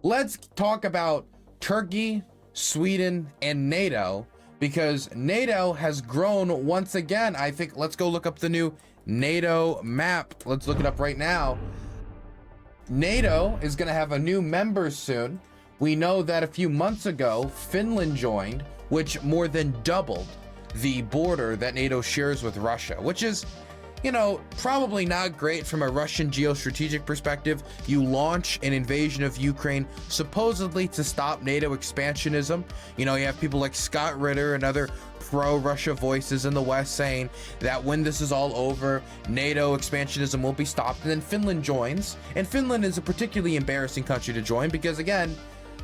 let's talk about Turkey, Sweden, and NATO, because NATO has grown once again. I think let's go look up the new NATO map. Let's look it up right now. NATO is going to have a new member soon. We know that a few months ago, Finland joined, which more than doubled the border that NATO shares with Russia, which is, you know, probably not great from a Russian geostrategic perspective. You launch an invasion of Ukraine supposedly to stop NATO expansionism. You know, you have people like Scott Ritter and other pro-Russia voices in the West saying that when this is all over, NATO expansionism will be stopped. And then Finland joins, and Finland is a particularly embarrassing country to join because, again,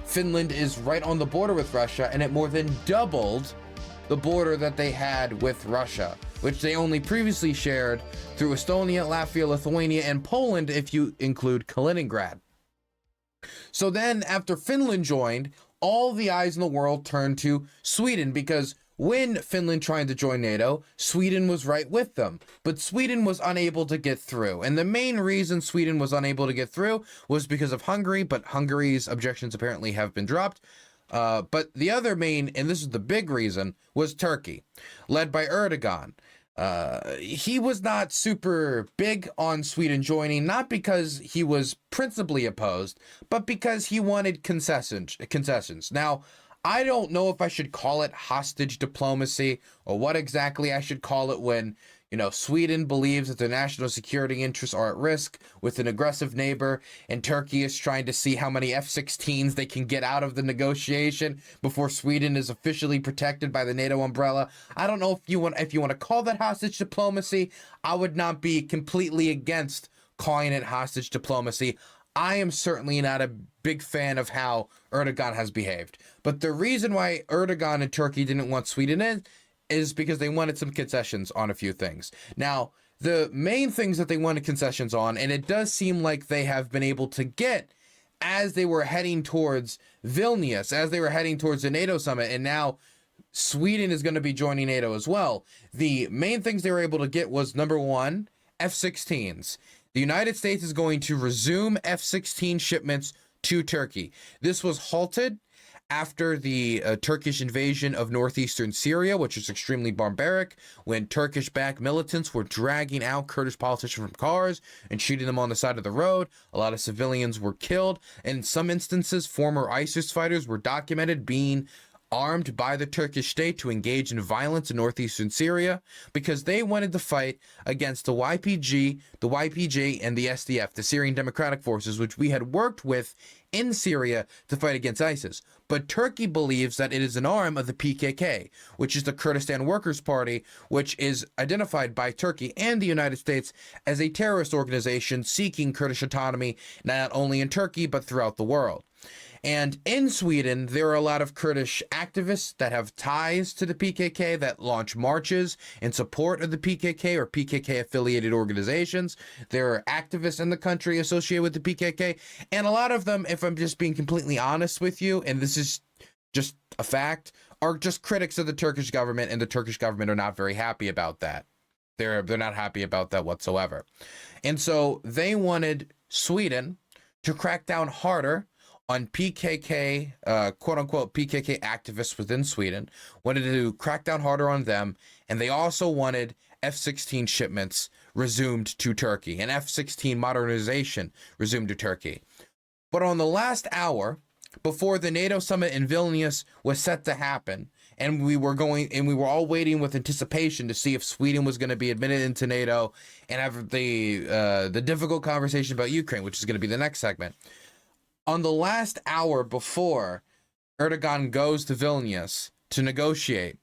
Finland is right on the border with Russia, and it more than doubled the border that they had with Russia, which they only previously shared through Estonia, Latvia, Lithuania, and Poland, if you include Kaliningrad. So then after Finland joined, all the eyes in the world turned to Sweden, because when Finland tried to join NATO, Sweden was right with them, but Sweden was unable to get through. And the main reason Sweden was unable to get through was because of Hungary, but Hungary's objections apparently have been dropped. But the other main, and this is the big reason, was Turkey, led by Erdogan. He was not super big on Sweden joining, not because he was principally opposed, but because he wanted concessions. Now, I don't know if I should call it hostage diplomacy or what exactly I should call it when, you know, Sweden believes that their national security interests are at risk with an aggressive neighbor, and Turkey is trying to see how many F-16s they can get out of the negotiation before Sweden is officially protected by the NATO umbrella. I don't know if you want to call that hostage diplomacy. I would not be completely against calling it hostage diplomacy. I am certainly not a big fan of how Erdogan has behaved. But the reason why Erdogan and Turkey didn't want Sweden in is because they wanted some concessions on a few things. Now, the main things that they wanted concessions on, and it does seem like they have been able to get as they were heading towards Vilnius, as they were heading towards the NATO summit, and now Sweden is going to be joining NATO as well. The main things they were able to get was, number one, F-16s. The United States is going to resume F-16 shipments to Turkey. This was halted after the Turkish invasion of northeastern Syria, which is extremely barbaric, when Turkish-backed militants were dragging out Kurdish politicians from cars and shooting them on the side of the road. A lot of civilians were killed, and in some instances, former ISIS fighters were documented being armed by the Turkish state to engage in violence in northeastern Syria because they wanted to fight against the YPG, the YPJ, and the SDF, the Syrian Democratic Forces, which we had worked with in Syria to fight against ISIS. But Turkey believes that it is an arm of the PKK, which is the Kurdistan Workers' Party, which is identified by Turkey and the United States as a terrorist organization seeking Kurdish autonomy, not only in Turkey, but throughout the world. And in Sweden, there are a lot of Kurdish activists that have ties to the PKK that launch marches in support of the PKK or PKK-affiliated organizations. There are activists in the country associated with the PKK, and a lot of them, if I'm just being completely honest with you, and this is just a fact, are just critics of the Turkish government, and the Turkish government are not very happy about that. They're not happy about that whatsoever. And so they wanted Sweden to crack down harder on PKK, quote-unquote PKK activists within Sweden, wanted to crack down harder on them, and they also wanted F-16 shipments resumed to Turkey, and F-16 modernization resumed to Turkey. But on the last hour, before the NATO summit in Vilnius was set to happen, and we were all waiting with anticipation to see if Sweden was going to be admitted into NATO and have the difficult conversation about Ukraine, which is going to be the next segment. On the last hour before Erdogan goes to Vilnius to negotiate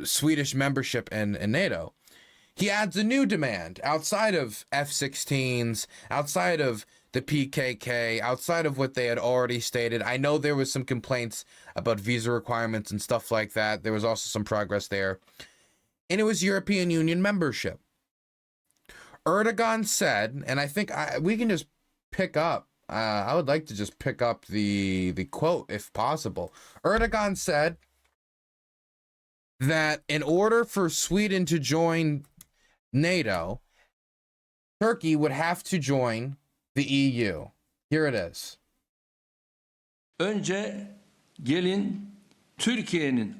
Swedish membership in NATO, he adds a new demand outside of F-16s, outside of the PKK, outside of what they had already stated. I know there was some complaints about visa requirements and stuff like that. There was also some progress there. And it was European Union membership. Erdogan said, and I think we can just pick up, I would like to just pick up the quote if possible. Erdogan said that in order for Sweden to join NATO, Turkey would have to join the EU. Here it is. Önce gelin Türkiye'nin.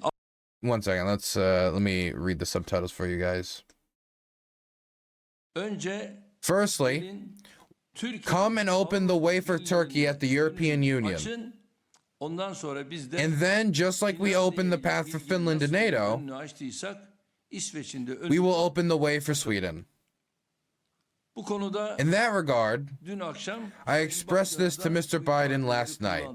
One second, let me read the subtitles for you guys. Önce Firstly, gelin Türkiye. come and open the way for Turkey at the European Union. Açın. Ondan sonra biz de And then, just like we opened the path for Finland to NATO, önünü açtıysak İsveç'in de we will open the way for Sweden. Bu konuda In that regard, dün akşam I expressed this to Mr. Biden last night,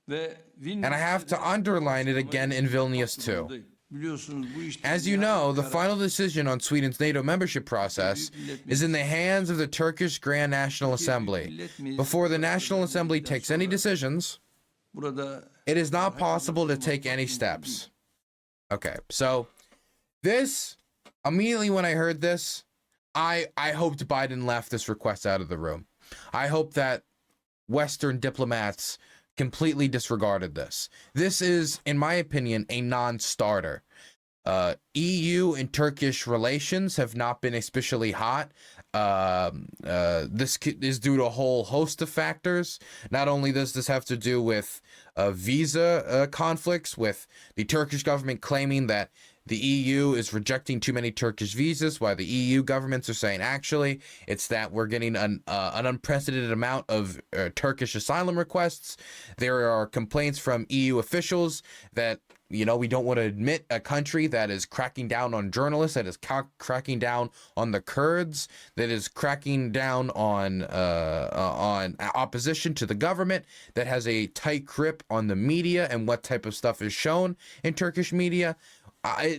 and I have to underline it again in Vilnius too. As you know, the final decision on Sweden's NATO membership process is in the hands of the Turkish Grand National Assembly. Before the National Assembly takes any decisions, it is not possible to take any steps. Okay, so this, immediately when I heard this, I hoped Biden left this request out of the room. I hope that Western diplomats completely disregarded this. This is, in my opinion, a non-starter. EU and Turkish relations have not been especially hot. This is due to a whole host of factors. Not only does this have to do with visa conflicts, with the Turkish government claiming that the EU is rejecting too many Turkish visas, while the EU governments are saying actually it's that we're getting an unprecedented amount of Turkish asylum requests. There are complaints from EU officials that, you know, we don't want to admit a country that is cracking down on journalists, that is cracking down on the Kurds, that is cracking down on opposition to the government, that has a tight grip on the media and what type of stuff is shown in Turkish media.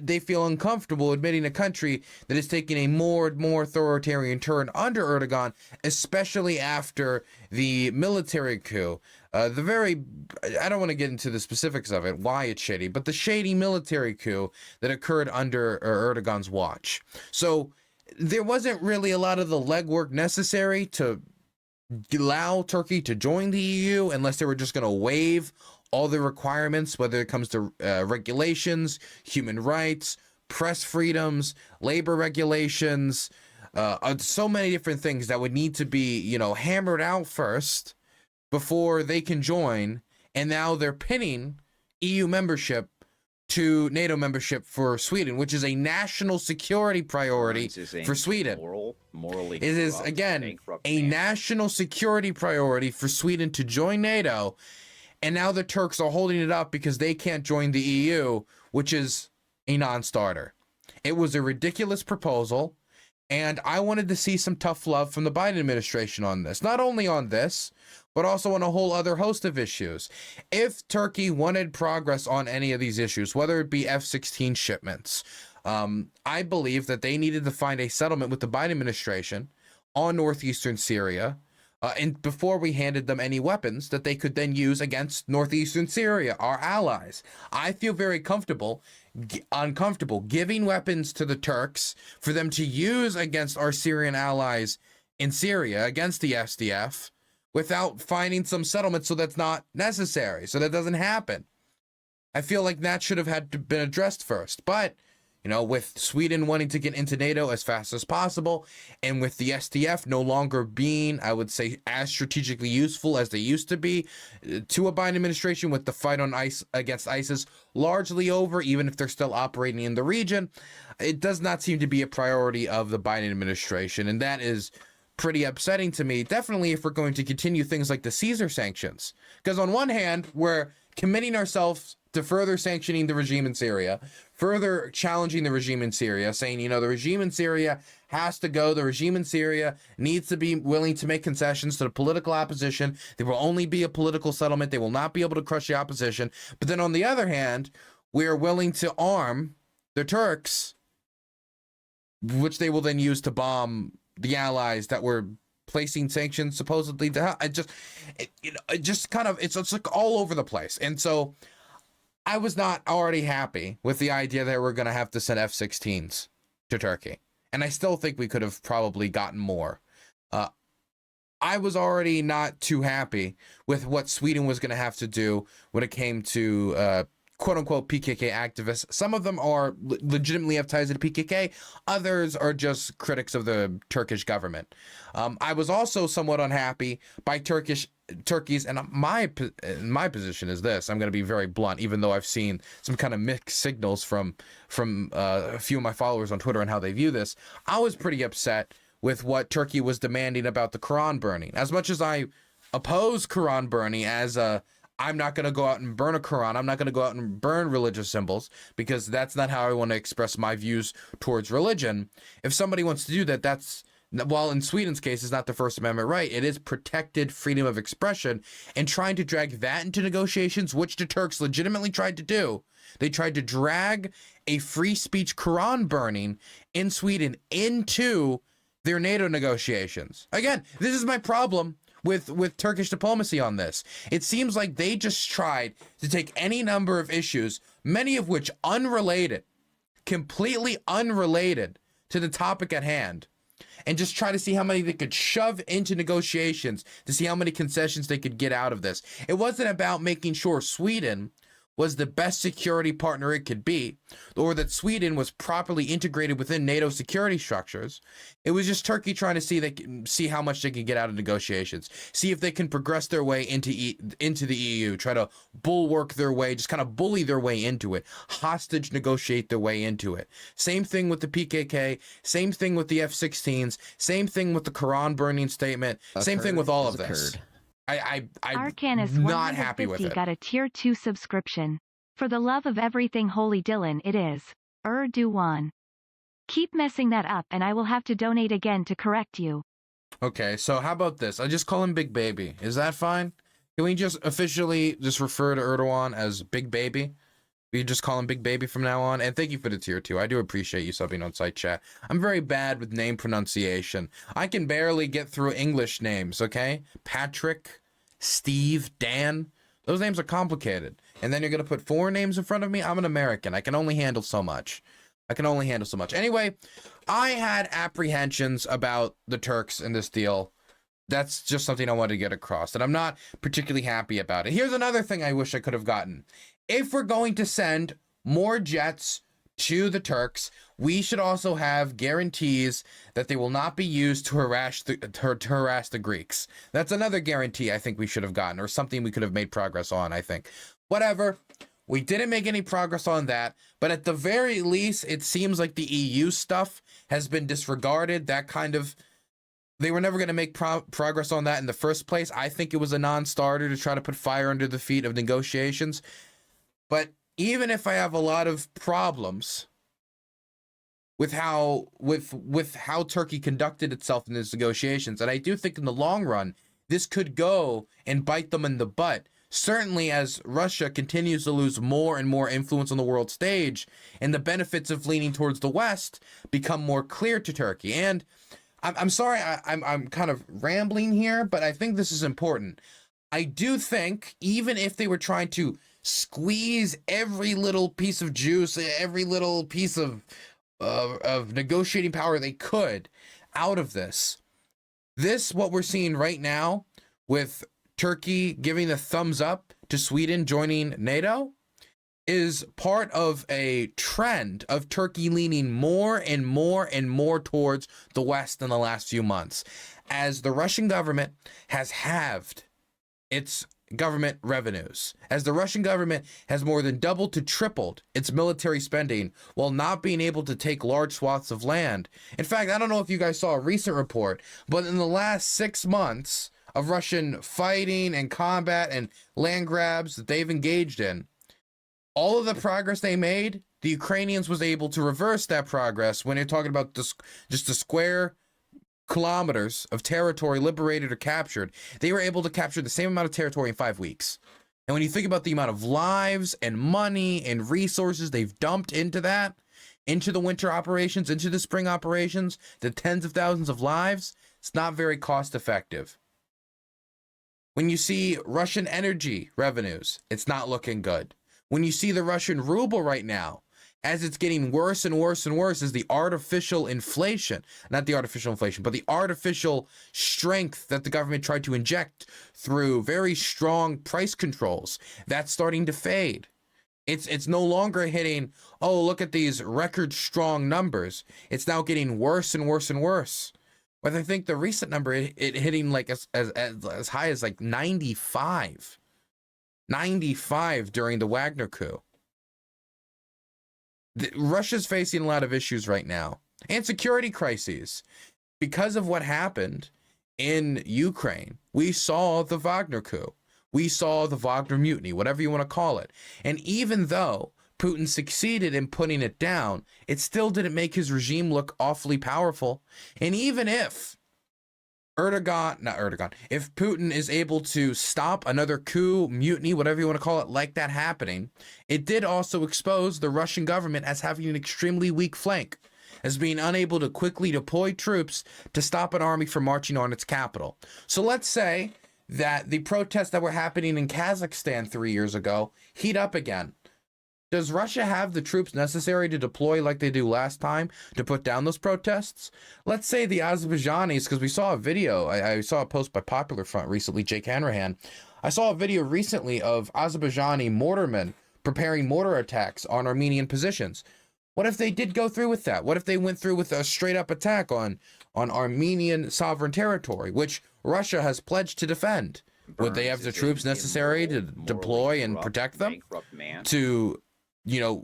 They feel uncomfortable admitting a country that is taking a more and more authoritarian turn under Erdogan, especially after the military coup. I don't want to get into the specifics of it, why it's shady, but the shady military coup that occurred under Erdogan's watch. So there wasn't really a lot of the legwork necessary to allow Turkey to join the EU unless they were just going to waive all the requirements, whether it comes to regulations, human rights, press freedoms, labor regulations, so many different things that would need to be, you know, hammered out first before they can join. And now they're pinning EU membership to NATO membership for Sweden, which is a national security priority for Sweden. It is, again, a national security priority for Sweden to join NATO. And now the Turks are holding it up because they can't join the EU, which is a non-starter. It was a ridiculous proposal, and I wanted to see some tough love from the Biden administration on this. Not only on this, but also on a whole other host of issues. If Turkey wanted progress on any of these issues, whether it be F-16 shipments, I believe that they needed to find a settlement with the Biden administration on northeastern Syria, and before we handed them any weapons that they could then use against northeastern Syria, our allies. I feel very uncomfortable giving weapons to the Turks for them to use against our Syrian allies in Syria, against the SDF, without finding some settlement so that's not necessary, so that doesn't happen. I feel like that should have had to been addressed first, but you know, with Sweden wanting to get into NATO as fast as possible, and with the SDF no longer being, I would say, as strategically useful as they used to be to a Biden administration, with the fight on against ISIS largely over, even if they're still operating in the region, it does not seem to be a priority of the Biden administration, and that is pretty upsetting to me. Definitely if we're going to continue things like the Caesar sanctions, because on one hand, we're committing ourselves to further sanctioning the regime in Syria, further challenging the regime in Syria, saying, you know, the regime in Syria has to go. The regime in Syria needs to be willing to make concessions to the political opposition. There will only be a political settlement. They will not be able to crush the opposition. But then on the other hand, we are willing to arm the Turks, which they will then use to bomb the allies that were placing sanctions supposedly to help. It's like all over the place. And so I was not already happy with the idea that we're going to have to send F-16s to Turkey. And I still think we could have probably gotten more. I was already not too happy with what Sweden was going to have to do when it came to quote-unquote PKK activists. Some of them are legitimately have ties to the PKK. Others are just critics of the Turkish government. I was also somewhat unhappy by Turkish Turkey's, and my position is this. I'm going to be very blunt, even though I've seen some kind of mixed signals from a few of my followers on Twitter and how they view this. I was pretty upset with what Turkey was demanding about the Quran burning. As much as I oppose Quran burning as a, I'm not going to go out and burn a Quran. I'm not going to go out and burn religious symbols because that's not how I want to express my views towards religion. If somebody wants to do that, that's, while in Sweden's case, it's not the First Amendment right, it is protected freedom of expression, and trying to drag that into negotiations, which the Turks legitimately tried to do. They tried to drag a free speech Quran burning in Sweden into their NATO negotiations. Again, this is my problem with Turkish diplomacy on this. It seems like they just tried to take any number of issues, many of which unrelated, completely unrelated to the topic at hand, and just try to see how many they could shove into negotiations to see how many concessions they could get out of this. It wasn't about making sure Sweden was the best security partner it could be, or that Sweden was properly integrated within NATO security structures. It was just Turkey trying to see how much they can get out of negotiations, see if they can progress their way into the EU, try to bulwark their way, just kind of bully their way into it, hostage negotiate their way into it. Same thing with the PKK, same thing with the F-16s, same thing with the Quran burning statement, same thing with all of this. I'm not happy with it. Got a tier 2 subscription. For the love of everything holy Dylan, it is. Erdogan. Keep messing that up and I will have to donate again to correct you. Okay, so how about this? I just call him Big Baby. Is that fine? Can we just officially just refer to Erdogan as Big Baby? We just call him Big Baby from now on. And thank you for the tier 2. I do appreciate you subbing on site chat. I'm very bad with name pronunciation. I can barely get through English names, okay? Patrick, Steve, Dan. Those names are complicated. And then you're going to put foreign names in front of me? I'm an American. I can only handle so much. Anyway, I had apprehensions about the Turks in this deal. That's just something I wanted to get across. And I'm not particularly happy about it. Here's another thing I wish I could have gotten. If we're going to send more jets to the Turks, we should also have guarantees that they will not be used to harass the Greeks. That's another guarantee I think we should have gotten, or something we could have made progress on, I think. Whatever. We didn't make any progress on that, but at the very least, it seems like the EU stuff has been disregarded. That kind of... They were never going to make progress on that in the first place. I think it was a non-starter to try to put fire under the feet of negotiations. But even if I have a lot of problems with how Turkey conducted itself in these negotiations, and I do think in the long run, this could go and bite them in the butt, certainly as Russia continues to lose more and more influence on the world stage, and the benefits of leaning towards the West become more clear to Turkey. And I'm sorry, I'm kind of rambling here, but I think this is important. I do think, even if they were trying to squeeze every little piece of juice, every little piece of negotiating power they could out of this, what we're seeing right now with Turkey giving the thumbs up to Sweden joining NATO is part of a trend of Turkey leaning more and more and more towards the West in the last few months, as the Russian government has halved its government revenues, as the Russian government has more than doubled to tripled its military spending while not being able to take large swaths of land. In fact, I don't know if you guys saw a recent report, but in the last 6 months of Russian fighting and combat and land grabs that they've engaged in, all of the progress they made, the Ukrainians was able to reverse that progress when you're talking about just the square kilometers of territory liberated or captured. They were able to capture the same amount of territory in 5 weeks. And when you think about the amount of lives and money and resources they've dumped into that, into the winter operations, into the spring operations, the tens of thousands of lives, it's not very cost effective. When you see Russian energy revenues, it's not looking good. When you see the Russian ruble right now, as it's getting worse and worse and worse, as the artificial inflation, not the artificial inflation, but the artificial strength that the government tried to inject through very strong price controls, that's starting to fade. It's no longer hitting, oh, look at these record strong numbers. It's now getting worse and worse and worse. But I think the recent number, it hitting like as high as like 95 during the Wagner coup. Russia's facing a lot of issues right now, and security crises because of what happened in Ukraine. We saw the Wagner coup. We saw the Wagner mutiny, whatever you want to call it. And even though Putin succeeded in putting it down, it still didn't make his regime look awfully powerful. And even if if Putin is able to stop another coup, mutiny, whatever you want to call it, like that happening, it did also expose the Russian government as having an extremely weak flank, as being unable to quickly deploy troops to stop an army from marching on its capital. So let's say that the protests that were happening in Kazakhstan 3 years ago heat up again. Does Russia have the troops necessary to deploy like they do last time to put down those protests? Let's say the Azerbaijanis, because we saw a video, I saw a post by Popular Front recently, Jake Hanrahan. I saw a video recently of Azerbaijani mortarmen preparing mortar attacks on Armenian positions. What if they did go through with that? What if they went through with a straight up attack on Armenian sovereign territory, which Russia has pledged to defend? Would they have the troops necessary to deploy and protect them? To,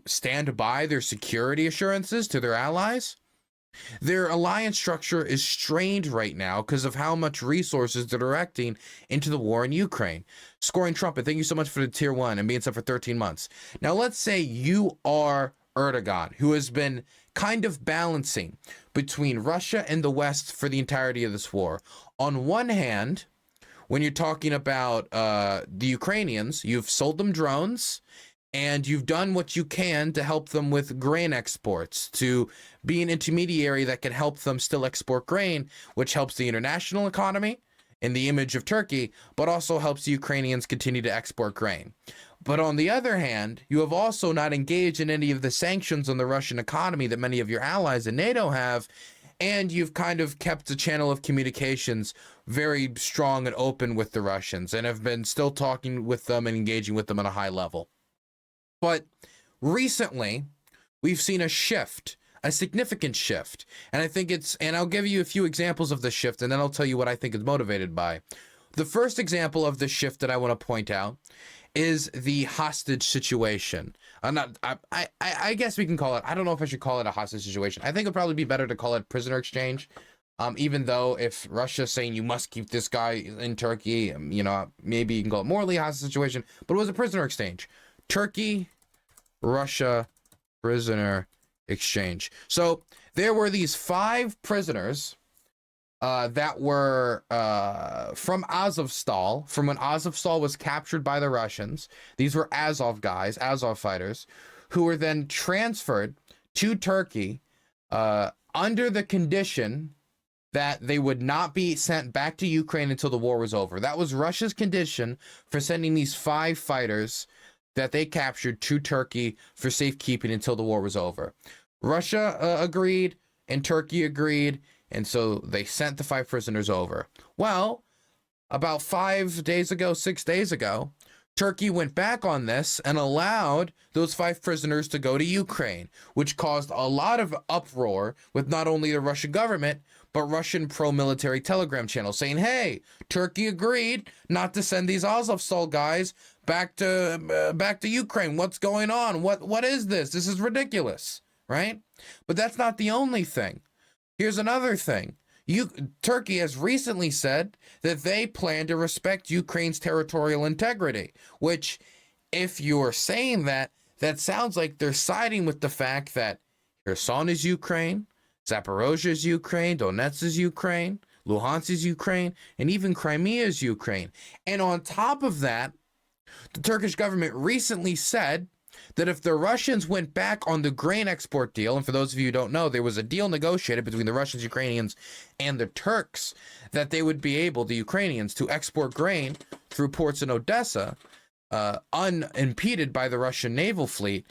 stand by their security assurances to their allies? Their alliance structure is strained right now because of how much resources they're directing into the war in Ukraine. Scoring Trumpet, thank you so much for the tier 1 and being sub for 13 months. Now, let's say you are Erdogan, who has been kind of balancing between Russia and the West for the entirety of this war. On one hand, when you're talking about the Ukrainians, you've sold them drones, and you've done what you can to help them with grain exports, to be an intermediary that can help them still export grain, which helps the international economy in the image of Turkey, but also helps the Ukrainians continue to export grain. But on the other hand, you have also not engaged in any of the sanctions on the Russian economy that many of your allies in NATO have, and you've kind of kept the channel of communications very strong and open with the Russians, and have been still talking with them and engaging with them on a high level. But recently, we've seen a shift, a significant shift. And I think and I'll give you a few examples of the shift, and then I'll tell you what I think it's motivated by. The first example of the shift that I want to point out is the hostage situation. I guess we can call it, I don't know if I should call it a hostage situation. I think it'd probably be better to call it prisoner exchange. Even though if Russia's saying you must keep this guy in Turkey, maybe you can call it morally a hostage situation, but it was a prisoner exchange. Turkey, Russia, prisoner exchange. So there were these 5 prisoners that were from Azovstal, from when Azovstal was captured by the Russians. These were Azov guys, Azov fighters, who were then transferred to Turkey under the condition that they would not be sent back to Ukraine until the war was over. That was Russia's condition for sending these 5 fighters that they captured to Turkey for safekeeping until the war was over. Russia agreed, and Turkey agreed, and so they sent the 5 prisoners over. Well, about 6 days ago, Turkey went back on this and allowed those 5 prisoners to go to Ukraine, which caused a lot of uproar with not only the Russian government, but Russian pro-military Telegram channels saying, hey, Turkey agreed not to send these Azovstal guys back to Ukraine. What's going on? What is this? This is ridiculous, right? But that's not the only thing. Here's another thing. Turkey has recently said that they plan to respect Ukraine's territorial integrity, which, if you're saying that, that sounds like they're siding with the fact that Kherson is Ukraine, Zaporozhye is Ukraine, Donetsk is Ukraine, Luhansk is Ukraine, and even Crimea is Ukraine. And on top of that, the Turkish government recently said that if the Russians went back on the grain export deal, and for those of you who don't know, there was a deal negotiated between the Russians, Ukrainians, and the Turks that they would be able, the Ukrainians, to export grain through ports in Odessa, unimpeded by the Russian naval fleet,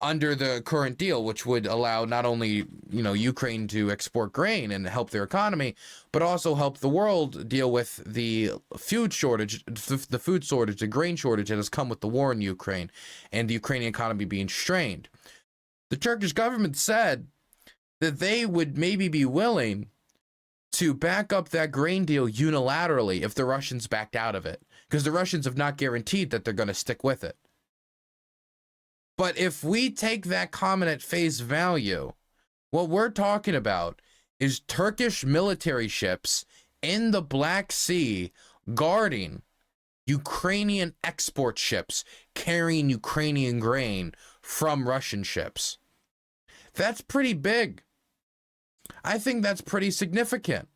under the current deal, which would allow not only, Ukraine to export grain and help their economy, but also help the world deal with the food shortage, the grain shortage that has come with the war in Ukraine and the Ukrainian economy being strained. The Turkish government said that they would maybe be willing to back up that grain deal unilaterally if the Russians backed out of it, because the Russians have not guaranteed that they're going to stick with it. But if we take that comment at face value, what we're talking about is Turkish military ships in the Black Sea guarding Ukrainian export ships carrying Ukrainian grain from Russian ships. That's pretty big. I think that's pretty significant.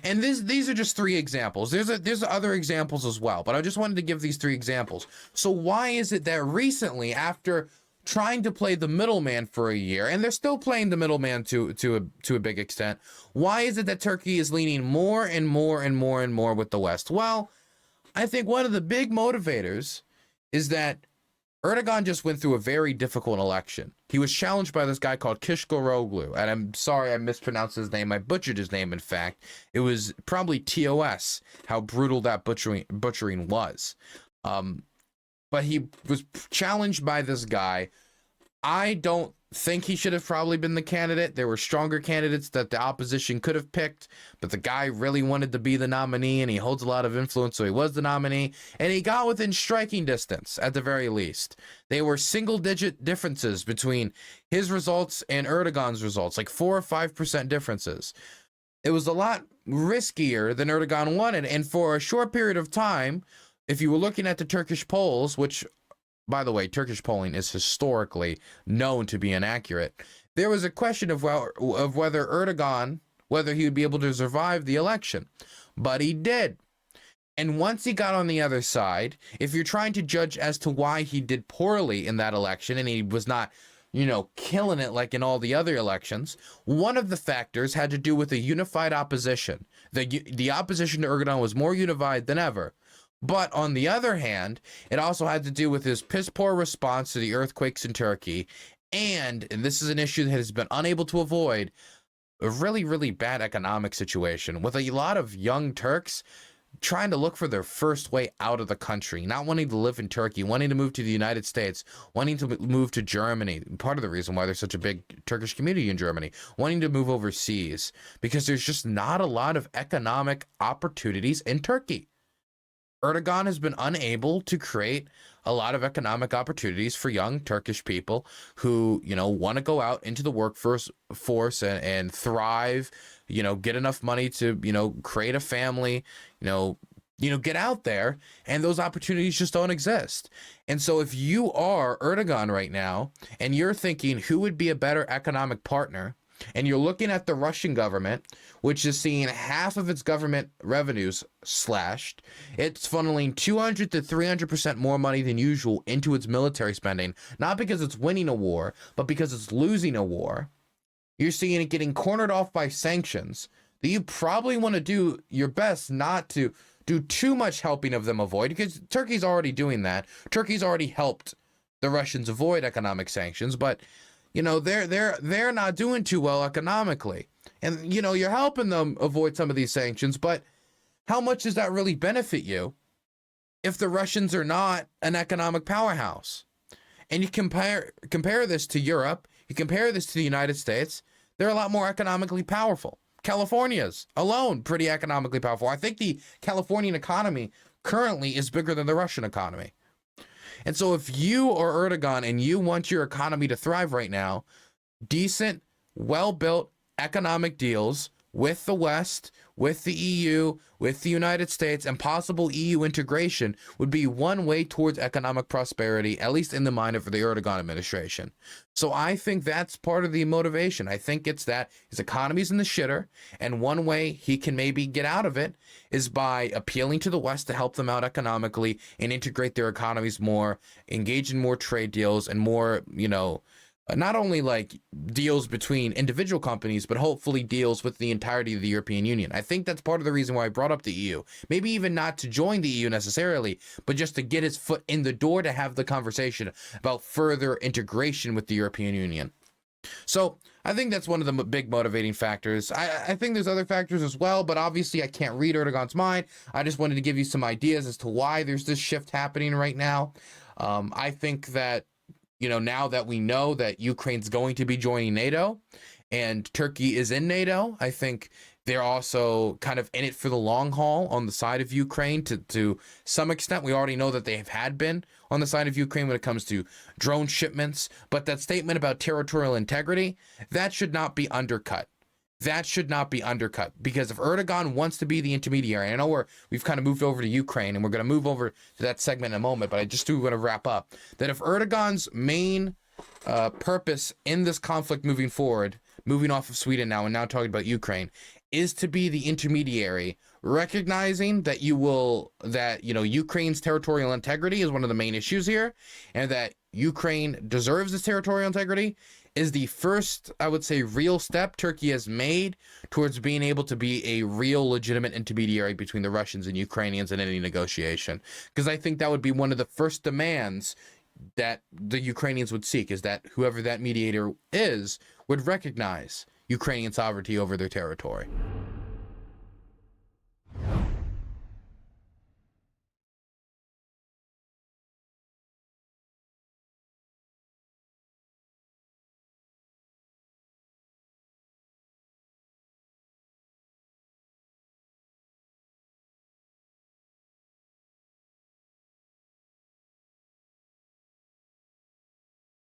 And these are just 3 examples. There's other examples as well, but I just wanted to give these 3 examples. So why is it that recently, after trying to play the middleman for a year, and they're still playing the middleman to a big extent, why is it that Turkey is leaning more and more and more and more with the West? Well, I think one of the big motivators is that Erdogan just went through a very difficult election. He was challenged by this guy called Kılıçdaroğlu, and I'm sorry I mispronounced his name. I butchered his name, in fact. It was probably TOS, how brutal that butchering was. But he was challenged by this guy. I don't think he should have probably been the candidate. There were stronger candidates that the opposition could have picked, but the guy really wanted to be the nominee, and he holds a lot of influence, so he was the nominee, and he got within striking distance, at the very least. They were single-digit differences between his results and Erdogan's results, like 4 or 5% differences. It was a lot riskier than Erdogan wanted, and for a short period of time, if you were looking at the Turkish polls, which, by the way, Turkish polling is historically known to be inaccurate, there was a question of whether Erdogan, whether he would be able to survive the election. But he did. And once he got on the other side, if you're trying to judge as to why he did poorly in that election and he was not, killing it like in all the other elections, one of the factors had to do with a unified opposition. The opposition to Erdogan was more unified than ever. But on the other hand, it also had to do with his piss-poor response to the earthquakes in Turkey, and this is an issue that has been unable to avoid, a really, really bad economic situation, with a lot of young Turks trying to look for their first way out of the country, not wanting to live in Turkey, wanting to move to the United States, wanting to move to Germany. Part of the reason why there's such a big Turkish community in Germany, wanting to move overseas, because there's just not a lot of economic opportunities in Turkey. Erdogan has been unable to create a lot of economic opportunities for young Turkish people who, want to go out into the workforce and thrive, get enough money to, create a family, get out there, and those opportunities just don't exist. And so if you are Erdogan right now and you're thinking who would be a better economic partner, and you're looking at the Russian government, which is seeing half of its government revenues slashed. It's funneling 200 to 300% more money than usual into its military spending, not because it's winning a war, but because it's losing a war. You're seeing it getting cornered off by sanctions that you probably want to do your best not to do too much helping of them avoid, because Turkey's already doing that. Turkey's already helped the Russians avoid economic sanctions, but they're not doing too well economically. And, you're helping them avoid some of these sanctions, but how much does that really benefit you if the Russians are not an economic powerhouse? And you compare this to Europe, you compare this to the United States, they're a lot more economically powerful. California's alone pretty economically powerful. I think the Californian economy currently is bigger than the Russian economy. And so if you are Erdogan and you want your economy to thrive right now, decent, well-built economic deals with the West, with the EU, with the United States, and possible EU integration would be one way towards economic prosperity, at least in the mind of the Erdogan administration. So I think that's part of the motivation. I think it's that his economy's in the shitter, and one way he can maybe get out of it is by appealing to the West to help them out economically and integrate their economies more, engage in more trade deals and more, not only like deals between individual companies, but hopefully deals with the entirety of the European Union. I think that's part of the reason why I brought up the EU. Maybe even not to join the EU necessarily, but just to get his foot in the door to have the conversation about further integration with the European Union. So I think that's one of the big motivating factors. I think there's other factors as well, but obviously I can't read Erdogan's mind. I just wanted to give you some ideas as to why there's this shift happening right now. I think that now that we know that Ukraine's going to be joining NATO and Turkey is in NATO, I think They're also kind of in it for the long haul on the side of Ukraine to some extent. We already know that they had been on the side of Ukraine when it comes to drone shipments. But that statement about territorial integrity, that should not be undercut. That should not be undercut, because if Erdogan wants to be the intermediary, I know we've kind of moved over to Ukraine and we're going to move over to that segment in a moment, but I just do want to wrap up that if Erdogan's main purpose in this conflict moving forward, moving off of Sweden now and now talking about Ukraine, is to be the intermediary, recognizing that Ukraine's territorial integrity is one of the main issues here, and that Ukraine deserves its territorial integrity, is the first, I would say, real step Turkey has made towards being able to be a real legitimate intermediary between the Russians and Ukrainians in any negotiation. Because I think that would be one of the first demands that the Ukrainians would seek, is that whoever that mediator is would recognize Ukrainian sovereignty over their territory.